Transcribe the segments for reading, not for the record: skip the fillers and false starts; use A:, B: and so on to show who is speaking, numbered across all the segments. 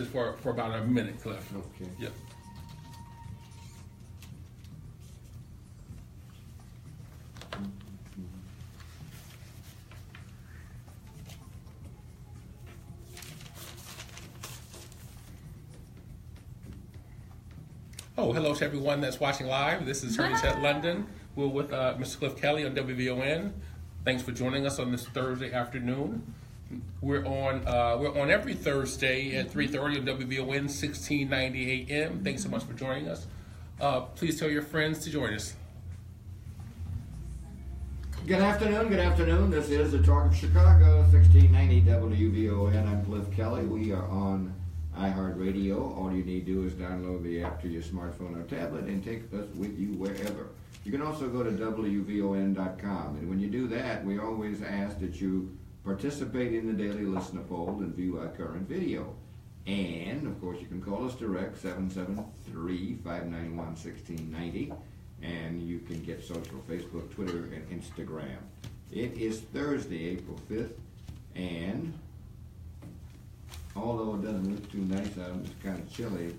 A: for about a minute, Cliff.
B: Okay.
A: Yep. Oh, hello to everyone that's watching live. This is Attorney Ted London. We're with Mr. Cliff Kelley on WVON. Thanks for joining us on this Thursday afternoon. We're on every Thursday at 3:30 on WVON1690 AM. Thanks so much for joining us. Please tell your friends to join us.
B: Good afternoon. This is the Talk of Chicago, 1690 WVON. I'm Cliff Kelley. We are on iHeartRadio. All you need to do is download the app to your smartphone or tablet and take us with you wherever. You can also go to WVON.com. And when you do that, we always ask that you participate in the daily listener poll and view our current video. And, of course, you can call us direct, 773-591-1690. And you can get social, Facebook, Twitter, and Instagram. It is Thursday, April 5th. And although it doesn't look too nice out, it's kind of chilly,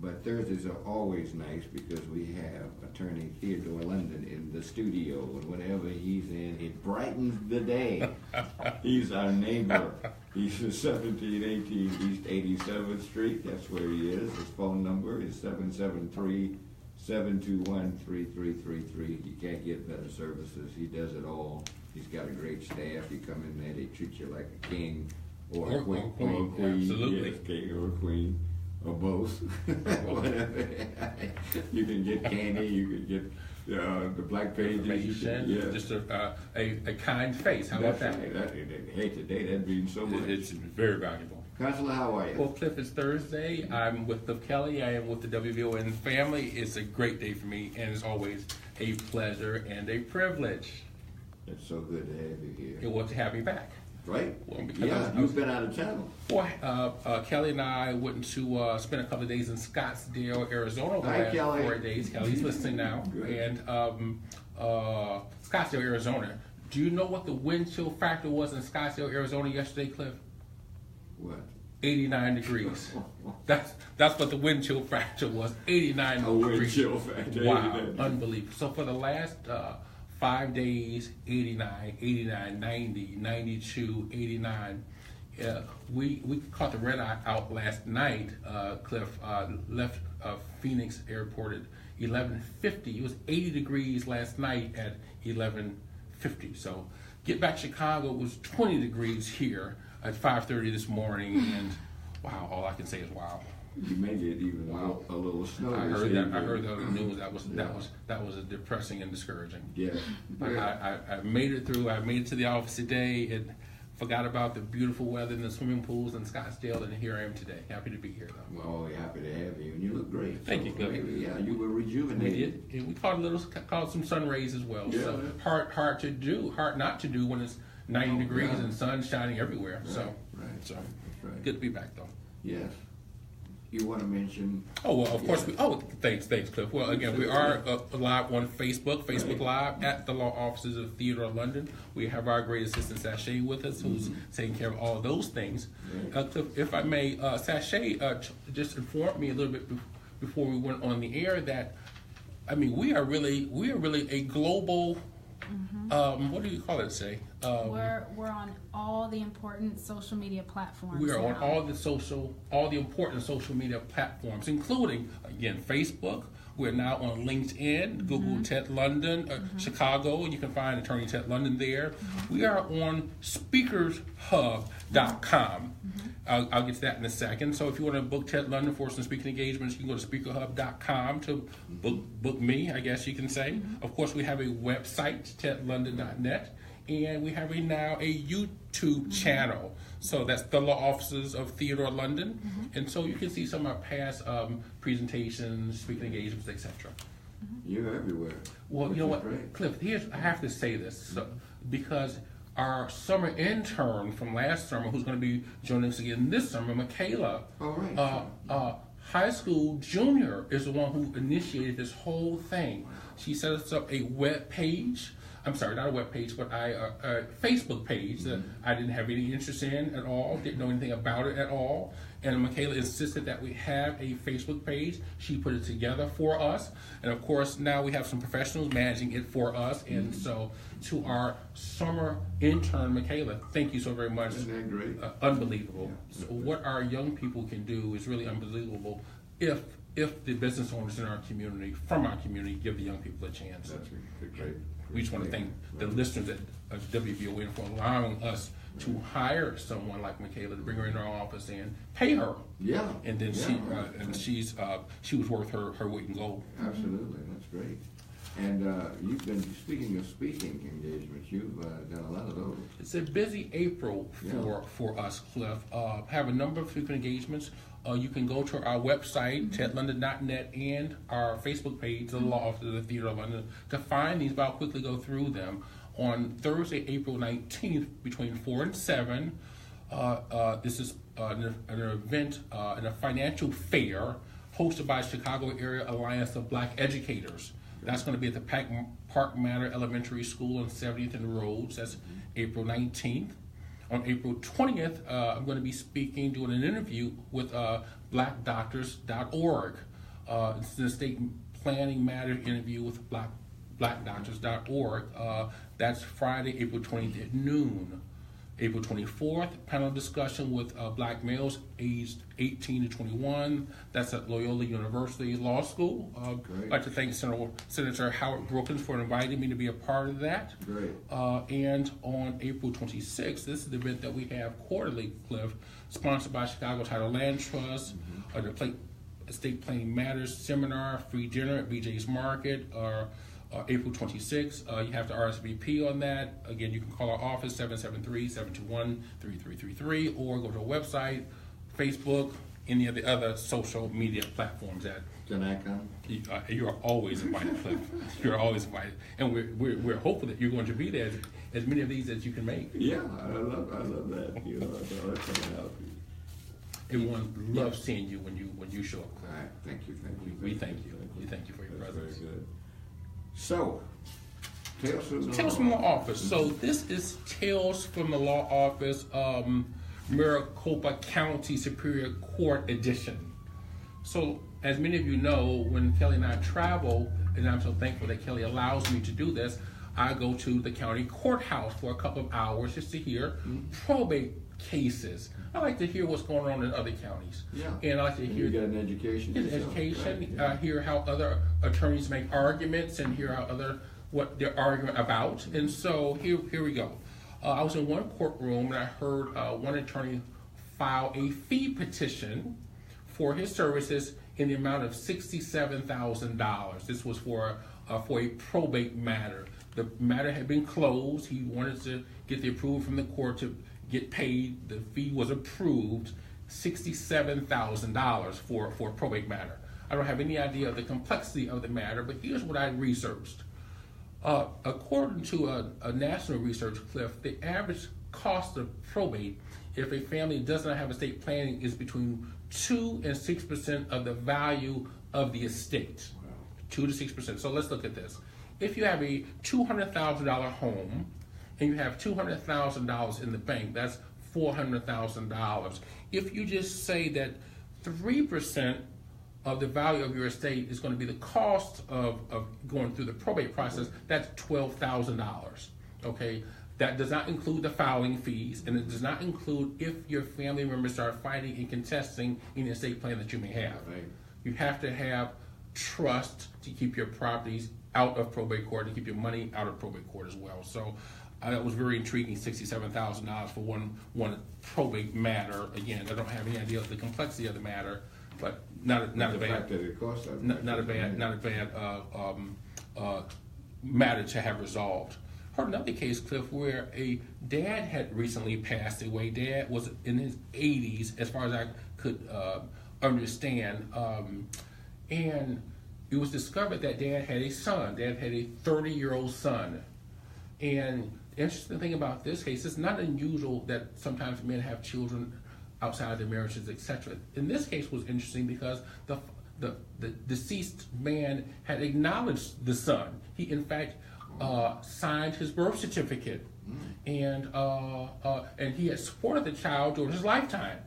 B: but Thursdays are always nice because we have Attorney Theodore London in the studio, and whenever he's in, it brightens the day. He's our neighbor. He's at 1718 East 87th Street. That's where he is. His phone number is 773-721-3333. You can't get better services. He does it all. He's got a great staff. You come in there, they treat you like a king. Or a queen.
A: Absolutely.
B: Yes, king or queen, or both. Whatever. You can get candy, you can get the black pages.
A: Yeah. Just a kind face. How about that?
B: Hey, today that means so much.
A: It's very valuable.
B: Counselor, how are you?
A: Well, Cliff, it's Thursday. I'm with Cliff Kelley. I am with the WVON family. It's a great day for me, and it's always a pleasure and a privilege.
B: It's so good to have you here.
A: It was to have me back.
B: Right?
A: Well,
B: you've been out of town.
A: Boy, Kelley and I went to spend a couple of days in Scottsdale, Arizona.
B: Hi, Kelley.
A: 4 days. Kelly's listening now.
B: Good.
A: And Scottsdale, Arizona. Do you know what the wind chill factor was in Scottsdale, Arizona yesterday, Cliff?
B: What?
A: 89 degrees. That's what the wind chill factor was. 89 degrees.
B: Wind chill factor.
A: Wow, unbelievable. So for the last 5 days, 89, 90, 92, 89. We caught the red eye out last night. Cliff left Phoenix Airport at 11:50. It was 80 degrees last night at 11:50. So get back to Chicago, it was 20 degrees here at 5:30 this morning, and wow, all I can say is wow.
B: You may get even a little snow.
A: I heard that. I heard that on the news. That was depressing and discouraging.
B: Yeah.
A: But I made it through. I made it to the office today and forgot about the beautiful weather in the swimming pools in Scottsdale, and here I am today. Happy to be here, though.
B: Well, we're happy to have you, and you look great.
A: Thank you, Kelley.
B: Yeah, you were rejuvenated.
A: We did. And we caught some sun rays as well.
B: Yeah.
A: So hard not to do when it's 90 degrees and sun shining everywhere.
B: Right,
A: So
B: that's right.
A: good to be back, though.
B: Yes. You want to mention?
A: Oh, well, of course. Thanks, Cliff. Well, again, we are live on Facebook Live at the Law Offices of Theodore London. We have our great assistant, Sashay, with us, who's taking care of all those things.
B: Right.
A: Cliff, if I may, Sashay just informed me a little bit before we went on the air that, I mean, we are really a global, what do you call it, Shay?
C: We're on all the important social media platforms.
A: We are
C: now.
A: on all the important social media platforms, including, again, Facebook. We're now on LinkedIn, Google Ted London, Chicago, and you can find Attorney Ted London there. We are on speakershub.com. I'll get to that in a second. So if you want to book Ted London for some speaking engagements, you can go to speakerhub.com to book me, I guess you can say. Of course, we have a website, tedlondon.net. And we have now a YouTube channel. So that's the Law Offices of Theodore London. And so you can see some of our past presentations, speaking engagements, etc.
B: You're everywhere.
A: Well, you know what,
B: great.
A: Cliff, I have to say this because our summer intern from last summer, who's going to be joining us again this summer, Michaela, high school junior, is the one who initiated this whole thing. She set us up a web page. I'm sorry, not a web page, but a Facebook page that I didn't have any interest in at all, didn't know anything about it at all. and Michaela insisted that we have a Facebook page. She put it together for us, and of course now we have some professionals managing it for us. And so to our summer intern, Michaela, thank you so very much.
B: Isn't that great?
A: Unbelievable.
B: Yeah.
A: So what our young people can do is really unbelievable if the business owners in our community, from our community, give the young people a chance.
B: That's a great.
A: We just want to thank the listeners at WVON for allowing us to hire someone like Michaela to bring her into our office and pay her.
B: Yeah.
A: And then she was worth her weight in gold.
B: Absolutely, that's great. And you've been, speaking of speaking engagements, you've done a lot of those.
A: It's a busy April for us, Cliff. Have a number of speaking engagements. You can go to our website, tedlondon.net, and our Facebook page, the Law Office of the Theater of London, to find these, but I'll quickly go through them. On Thursday, April 19th, between 4 and 7, this is an event and a financial fair hosted by Chicago Area Alliance of Black Educators. That's going to be at the Park Manor Elementary School on 70th and Rhodes. That's April 19th. On April 20th, I'm going to be speaking, doing an interview with blackdoctors.org. It's an estate planning matter interview with blackdoctors.org. That's Friday, April 20th at noon. April 24th, panel discussion with black males aged 18 to 21. That's at Loyola University Law School. I'd like to thank Senator Howard Brookins for inviting me to be a part of that.
B: Great.
A: And on April 26th, this is the event that we have quarterly, Cliff, sponsored by Chicago Title Land Trust, the Estate Planning Matters Seminar, free dinner at BJ's Market, April 26th. You have to RSVP on that. Again, you can call our office, 773-721-3333, or go to our website, Facebook, any of the other social media platforms.
B: Can I come?
A: You are always invited, Cliff. You're always invited. And we're hopeful that you're going to be there as many of these as you can make.
B: Yeah, I love that. You know, that's coming out.
A: Everyone loves seeing you when you show up.
B: All right, thank you.
A: We thank you. We thank you for your
B: That's
A: presence.
B: very good. So, Tales
A: from the Law Office. So this is Tales from the Law Office, Maricopa County Superior Court Edition. So as many of you know, when Kelley and I travel, and I'm so thankful that Kelley allows me to do this, I go to the county courthouse for a couple of hours just to hear probate cases. I like to hear what's going on in other counties.
B: Yeah.
A: And I like to hear.
B: You get an education.
A: Get an education. Right. Hear how other attorneys make arguments and hear how what they're arguing about. And so here we go. I was in one courtroom and I heard one attorney file a fee petition for his services in the amount of $67,000. This was for a probate matter. The matter had been closed. He wanted to get the approval from the court to get paid. The fee was approved, $67,000 for a probate matter. I don't have any idea of the complexity of the matter, but here's what I researched. According to a national research, Cliff, the average cost of probate, if a family does not have estate planning, is between 2 and 6% of the value of the estate. Wow. 2 to 6%. So let's look at this. If you have a $200,000 home and you have $200,000 in the bank, that's $400,000. If you just say that 3% of the value of your estate is going to be the cost of going through the probate process, that's $12,000. Okay, that does not include the filing fees, and it does not include if your family members start fighting and contesting any estate plan that you may have. Right. You have to have trust to keep your properties out of probate court, to keep your money out of probate court as well. So that was very intriguing, $67,000 for one probate matter. Again, I don't have any idea of the complexity of the matter, but not a bad matter to have resolved. Heard another case, Cliff, where a dad had recently passed away. Dad was in his 80s, as far as I could understand, and it was discovered that dad had a son. Dad had a 30-year-old son. And the interesting thing about this case, it's not unusual that sometimes men have children outside their marriages, etc. In this case was interesting because the deceased man had acknowledged the son. He, in fact, signed his birth certificate, and he had supported the child during his lifetime.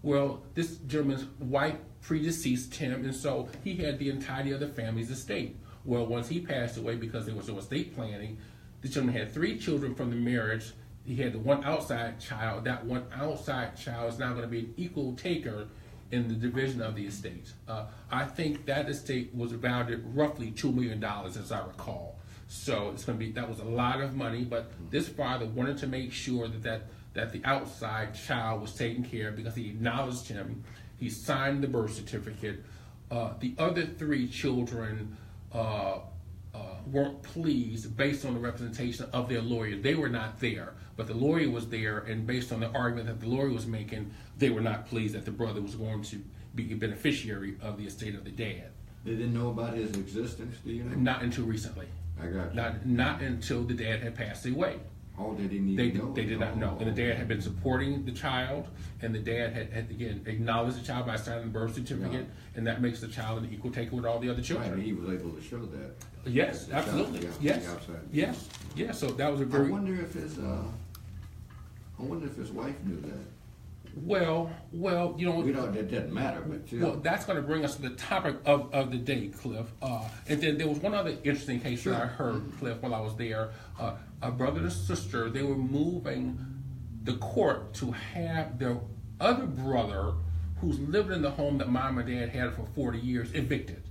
A: Well, this gentleman's wife predeceased him, and so he had the entirety of the family's estate. Well, once he passed away, because there was no estate planning, the gentleman had 3 children from the marriage. He had the one outside child. That one outside child is now going to be an equal taker in the division of the estate. I think that estate was valued at roughly $2 million, as I recall. So it's going to be, that was a lot of money, but this father wanted to make sure that the outside child was taken care of because he acknowledged him. He signed the birth certificate. The other 3 children weren't pleased based on the representation of their lawyer. They were not there, but the lawyer was there, and based on the argument that the lawyer was making, they were not pleased that the brother was going to be a beneficiary of the estate of the dad.
B: They didn't know about his existence, do you know?
A: Not until recently.
B: I got you.
A: Not until the dad had passed away.
B: Oh, they didn't even know?
A: They did not know. And the dad had been supporting the child, and the dad had again, acknowledged the child by signing the birth certificate, and that makes the child an equal taker with all the other children.
B: Right, he was able to show that.
A: Yes, absolutely.
B: Child,
A: Yes. So that was a very...
B: I wonder if his wife knew that.
A: Well, you know...
B: We don't, it doesn't matter, but...
A: Well, that's going to bring us to the topic of the day, Cliff. And then there was one other interesting case that I heard, Cliff, while I was there. A brother and sister, they were moving the court to have their other brother, who's lived in the home that mom and dad had for 40 years, evicted.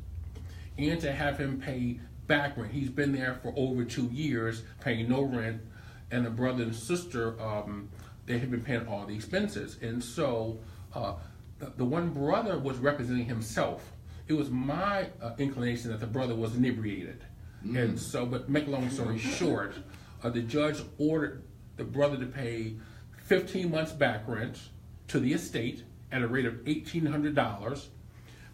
A: And to have him pay back rent. He's been there for over 2 years, paying no rent. And the brother and sister... they had been paying all the expenses. And so the one brother was representing himself. It was my inclination that the brother was inebriated. And so, but make a long story short, the judge ordered the brother to pay 15 months back rent to the estate at a rate of $1,800,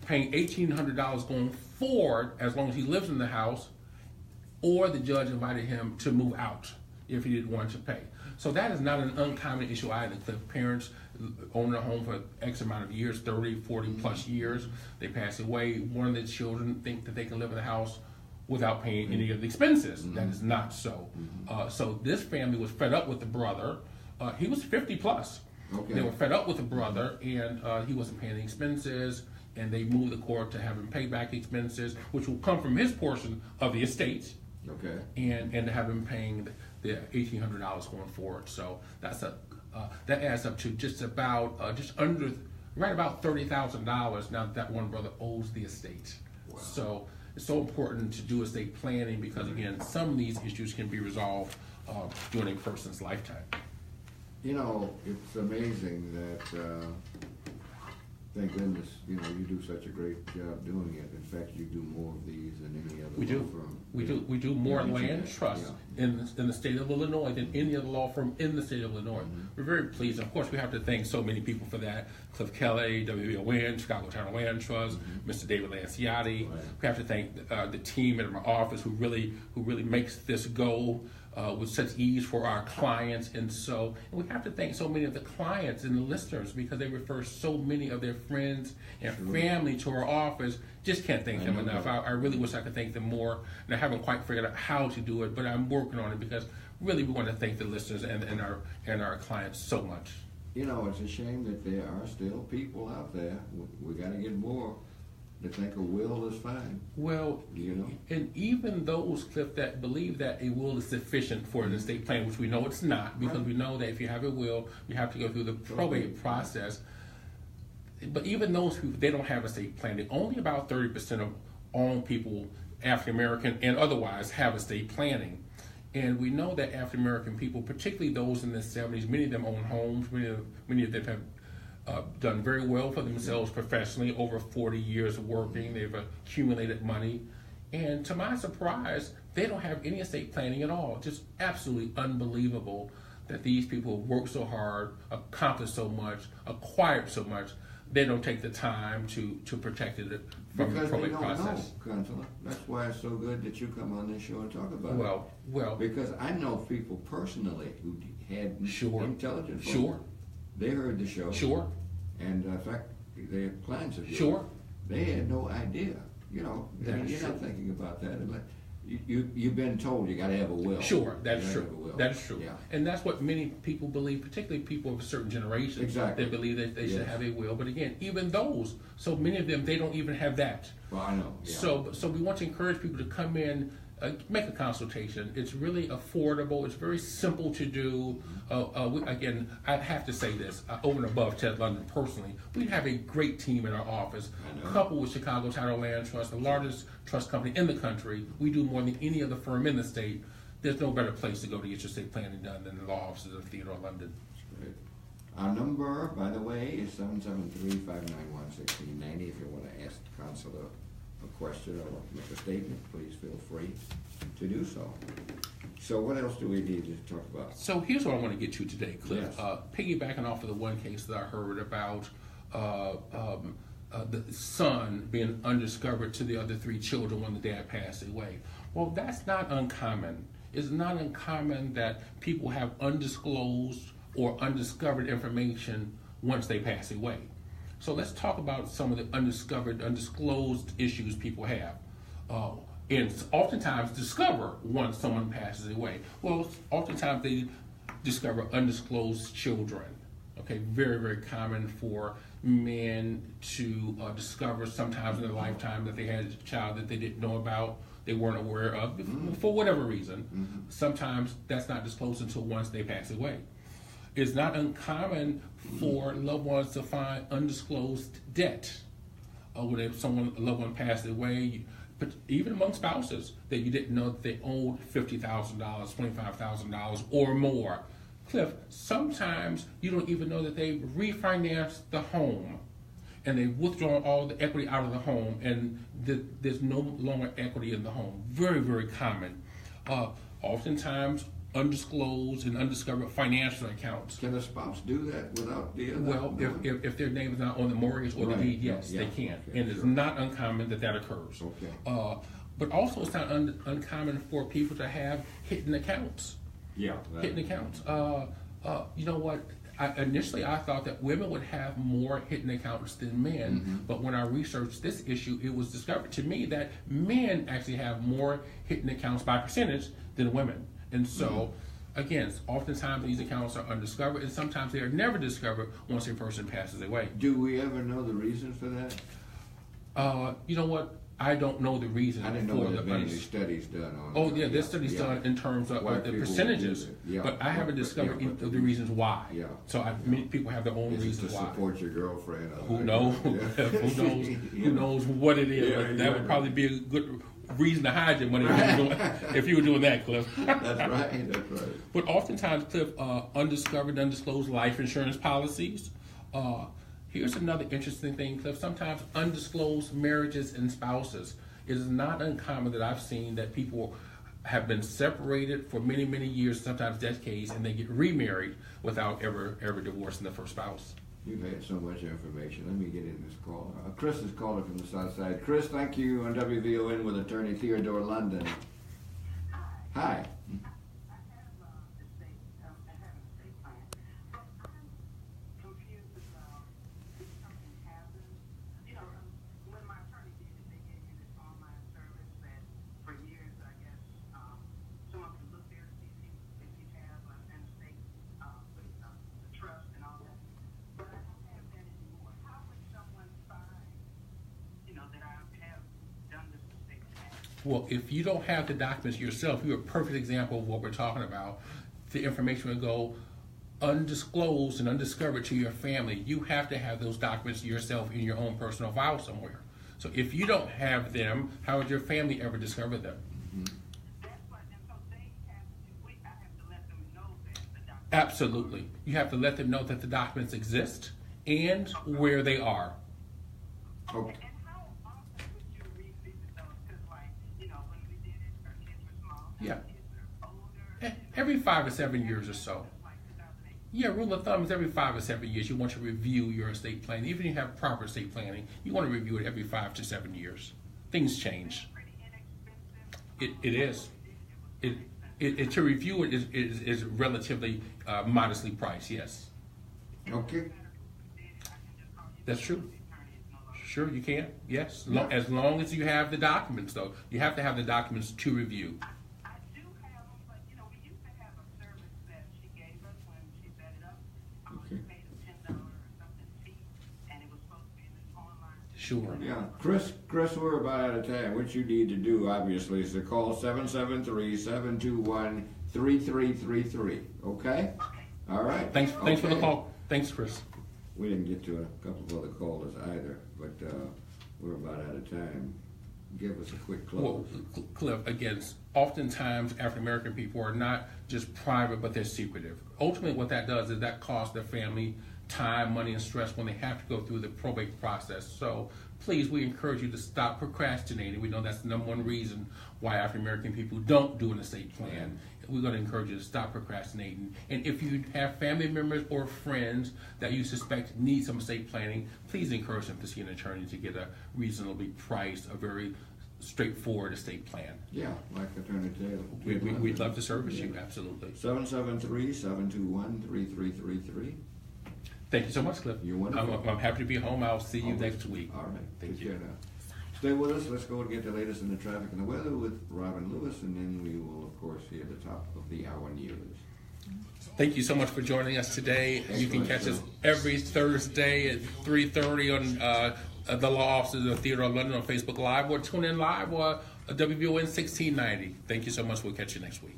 A: paying $1,800 going forward as long as he lives in the house, or the judge invited him to move out if he didn't want to pay. So that is not an uncommon issue either. The parents own a home for X amount of years, 30, 40 plus years. They pass away. One of the children think that they can live in the house without paying any of the expenses. That is not so. So this family was fed up with the brother. He was 50 plus. Okay. They were fed up with the brother, and he wasn't paying the expenses, and they moved the court to have him pay back expenses, which will come from his portion of the estate. Okay. And to have him paying the $1,800 going forward. So that's that adds up to just about right about $30,000 now that one brother owes the estate. Wow. So it's so important to do estate planning because again, some of these issues can be resolved during a person's lifetime.
B: You know, it's amazing that thank goodness, you know, you do such a great job doing it. In fact, you do more of these than any other law firm. We do more land trusts in the state of Illinois than any other law firm in the state of Illinois. We're very pleased. Of course, we have to thank so many people for that. Cliff Kelley, WVON, Chicago Town Land Trust, Mr. David Lanciotti. Right. We have to thank the team at my office who really makes this go with such ease for our clients. And we have to thank so many of the clients and the listeners because they refer so many of their friends and family to our office. Just can't thank them enough. I really wish I could thank them more, and I haven't quite figured out how to do it, but I'm working on it because really we want to thank the listeners and our clients so much. You know, it's a shame that there are still people out there. We got to get more to think a will is fine. Well, you know, and even those, Cliff, that believe that a will is sufficient for an estate plan, which we know it's not, because we know that if you have a will, you have to go through the probate process. But even those people, they don't have estate planning. Only about 30% of all people, African American and otherwise, have estate planning. And we know that African American people, particularly those in the 70s, many of them own homes. Many of them have done very well for themselves professionally, over 40 years of working. They've accumulated money. And to my surprise, they don't have any estate planning at all. Just absolutely unbelievable that these people work so hard, accomplish so much, acquired so much. They don't take the time to protect it from the probate process. Because they don't know, Counselor. That's why it's so good that you come on this show and talk about it. Well. Because I know people personally who had intelligent folks. They heard the show. And in fact, they have clients of yours. They had no idea. You know, you're not thinking about that. you've been told you got to have a will.
A: Sure, that's
B: You gotta
A: true.
B: have a will.
A: That is true.
B: Yeah.
A: And that's what many people believe, particularly people of a certain generation.
B: Exactly.
A: They believe that they should
B: Yes.
A: have a will. But again, even those, so many of them, they don't even have that.
B: Well, I know. Yeah.
A: So we want to encourage people to come in, make a consultation. It's really affordable. It's very simple to do. Again, I have to say this, over and above Ted London personally, we have a great team in our office,
B: I know.
A: coupled with Chicago Title Land Trust, the largest trust company in the country. We do more than any other firm in the state. There's no better place to go to get your estate planning done than the law offices of Theodore London.
B: Great. Our number, by the way, is 773-591-1690. If you want to ask the council a question or make a statement, please feel free to do so. So what else do we need to talk about?
A: So here's what I want to get to today, Cliff.
B: Yes.
A: Piggybacking off of the one case that I heard about the son being undiscovered to the other three children when the dad passed away. Well, that's not uncommon. It's not uncommon that people have undisclosed or undiscovered information once they pass away. So let's talk about some of the undiscovered, undisclosed issues people have. And oftentimes discover once someone passes away. Well, oftentimes they discover undisclosed children. Okay, very, very common for men to discover sometimes in their lifetime that they had a child that they didn't know about, they weren't aware of, for whatever reason. Sometimes that's not disclosed until once they pass away. It's not uncommon for loved ones to find undisclosed debt. When a loved one passed away, but even among spouses, that you didn't know that they owed $50,000, $25,000 or more. Cliff, sometimes you don't even know that they refinanced the home and they've withdrawn all the equity out of the home and there's no longer equity in the home. Very, very common. Oftentimes, undisclosed and undiscovered financial accounts.
B: Can a spouse do that without the other?
A: Well, if their name is not on the mortgage or the deed, yes, they can.
B: Okay,
A: And it's
B: sure.
A: not uncommon that occurs.
B: Okay.
A: But also it's not uncommon for people to have hidden accounts.
B: Yeah.
A: Hidden accounts. You know what? Initially, I thought that women would have more hidden accounts than men, but when I researched this issue, it was discovered to me that men actually have more hidden accounts by percentage than women. And so, again, oftentimes these accounts are undiscovered, and sometimes they are never discovered once a person passes away.
B: Do we ever know the reason for that?
A: You know what? I don't know the reason
B: I didn't know
A: for
B: there
A: the
B: have been any studies done on
A: Oh
B: that.
A: yeah, there's studies done in terms of
B: Why
A: the
B: people
A: percentages,
B: do it. Yeah.
A: but I haven't discovered
B: Yeah,
A: any
B: but
A: of the reasons why.
B: Yeah.
A: So many people have their own
B: Is it
A: reasons
B: to
A: why.
B: support your girlfriend?
A: Who
B: Like
A: knows?
B: that? Yeah.
A: Who knows?
B: Yeah.
A: Who knows what it is?
B: Yeah,
A: But that
B: yeah.
A: would probably be a good reason to hide your money if you were doing that, Cliff.
B: That's right. That's right.
A: But oftentimes, Cliff, undiscovered, undisclosed life insurance policies. Here's another interesting thing, Cliff. Sometimes undisclosed marriages and spouses. It is not uncommon that I've seen that people have been separated for many, many years, sometimes decades, and they get remarried without ever divorcing the first spouse.
B: You've had so much information. Let me get in this call. Chris is calling from the south side. Chris, thank you on WVON with attorney Theodore London. Hi.
A: Well, if you don't have the documents yourself, you're a perfect example of what we're talking about. The information will go undisclosed and undiscovered to your family. You have to have those documents yourself in your own personal file somewhere. So if you don't have them, how would your family ever discover them? Absolutely. You have to let them know that the documents exist and where they are.
B: Okay.
A: Yeah. Every 5 or 7 years or so. Yeah, rule of thumb is every 5 or 7 years you want to review your estate plan. Even if you have proper estate planning, you want to review it every 5 to 7 years. Things change. It is. To review it is relatively modestly priced, yes.
B: Okay.
A: That's true. Sure, you can. Yes,
B: Yeah.
A: as long as you have the documents, though. You have to have the documents to review.
D: I do have them, but we used to have a service that she gave us when she set it up. She
B: Okay.
D: paid a $10 or something fee, and it was supposed to be in this online.
A: Sure.
B: Yeah, Chris, we're about out of time. What you need to do, obviously, is to call 773-721-3333. Okay? All right.
A: Thanks for the
B: Okay.
A: call. Thanks, Chris.
B: We didn't get to a couple of other callers either, but we're about out of time. Give us a quick
A: Well,
B: close.
A: Cliff, again, oftentimes African American people are not just private, but they're secretive. Ultimately, what that does is that costs their family time, money, and stress when they have to go through the probate process. So please, we encourage you to stop procrastinating. We know that's the number one reason why African American people don't do an estate plan. We're going to encourage you to stop procrastinating. And if you have family members or friends that you suspect need some estate planning, please encourage them to see an attorney to get a reasonably priced, a very straightforward estate plan.
B: Yeah, like Attorney Taylor.
A: We'd love to service you, absolutely.
B: 773-721-3333.
A: Thank you so much, Cliff.
B: You're wonderful.
A: I'm happy to be home. I'll see you next week.
B: All right.
A: Thank
B: Take
A: you.
B: care now. Stay with us. Let's go and get the latest in the traffic and the weather with Robin Lewis, and then we will, of course, hear the top of the hour news.
A: Thank you so much for joining us today. You can catch us every Thursday at 3:30 on the law offices of the Theatre of London on Facebook Live, or tune in live or WVON1690. Thank you so much. We'll catch you next week.